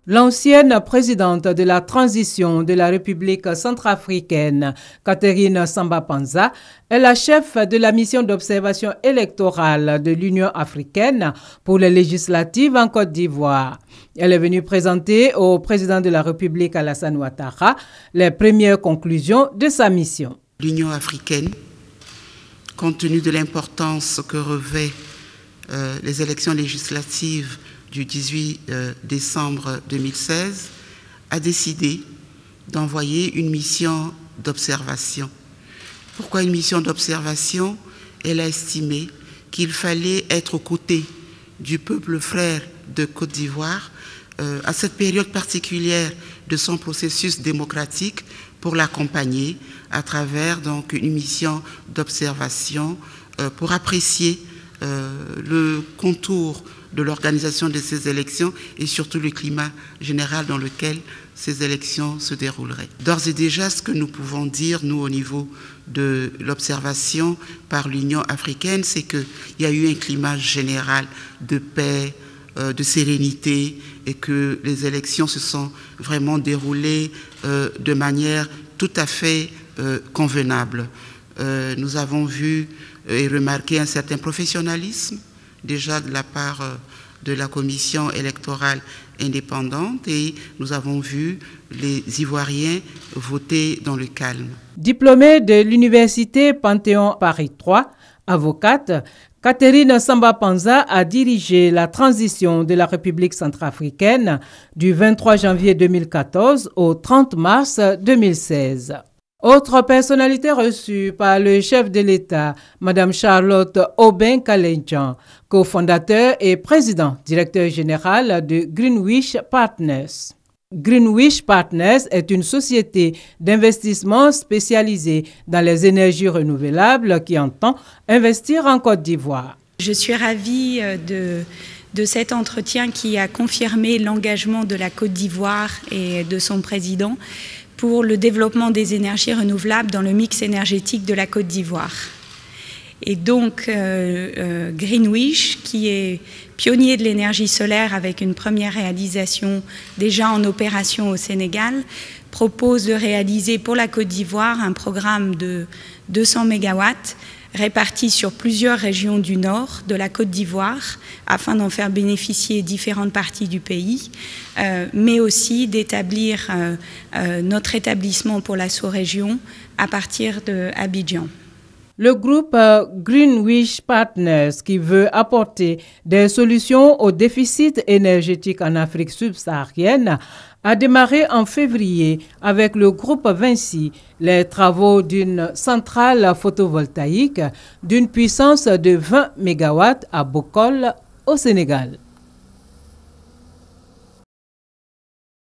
L'ancienne présidente de la transition de la République centrafricaine, Catherine Samba-Panza, est la chef de la mission d'observation électorale de l'Union africaine pour les législatives en Côte d'Ivoire. Elle est venue présenter au président de la République, Alassane Ouattara, les premières conclusions de sa mission. L'Union africaine, compte tenu de l'importance que revêt les élections législatives du 18 décembre 2016, a décidé d'envoyer une mission d'observation. Pourquoi une mission d'observation? Elle a estimé qu'il fallait être aux côtés du peuple frère de Côte d'Ivoire à cette période particulière de son processus démocratique pour l'accompagner à travers donc une mission d'observation pour apprécier le contour de l'organisation de ces élections et surtout le climat général dans lequel ces élections se dérouleraient. D'ores et déjà, ce que nous pouvons dire, nous, au niveau de l'observation par l'Union africaine, c'est qu'il y a eu un climat général de paix, de sérénité, et que les élections se sont vraiment déroulées de manière tout à fait convenable. Nous avons vu et remarqué un certain professionnalisme, déjà de la part de la commission électorale indépendante, et nous avons vu les Ivoiriens voter dans le calme. Diplômée de l'université Panthéon Paris 3, avocate, Catherine Samba-Panza a dirigé la transition de la République centrafricaine du 23 janvier 2014 au 30 mars 2016. Autre personnalité reçue par le chef de l'État, Mme Charlotte Aubin-Kalendjian, cofondateur et président directeur général de Greenwich Partners. Greenwich Partners est une société d'investissement spécialisée dans les énergies renouvelables qui entend investir en Côte d'Ivoire. Je suis ravie de cet entretien qui a confirmé l'engagement de la Côte d'Ivoire et de son président pour le développement des énergies renouvelables dans le mix énergétique de la Côte d'Ivoire. Et donc, Greenwich, qui est pionnier de l'énergie solaire avec une première réalisation déjà en opération au Sénégal, propose de réaliser pour la Côte d'Ivoire un programme de 200 MW répartis sur plusieurs régions du nord de la Côte d'Ivoire afin d'en faire bénéficier différentes parties du pays, mais aussi d'établir notre établissement pour la sous-région à partir d'Abidjan. Le groupe Greenwich Partners, qui veut apporter des solutions au déficit énergétique en Afrique subsaharienne, a démarré en février avec le groupe Vinci les travaux d'une centrale photovoltaïque d'une puissance de 20 MW à Bokol, au Sénégal.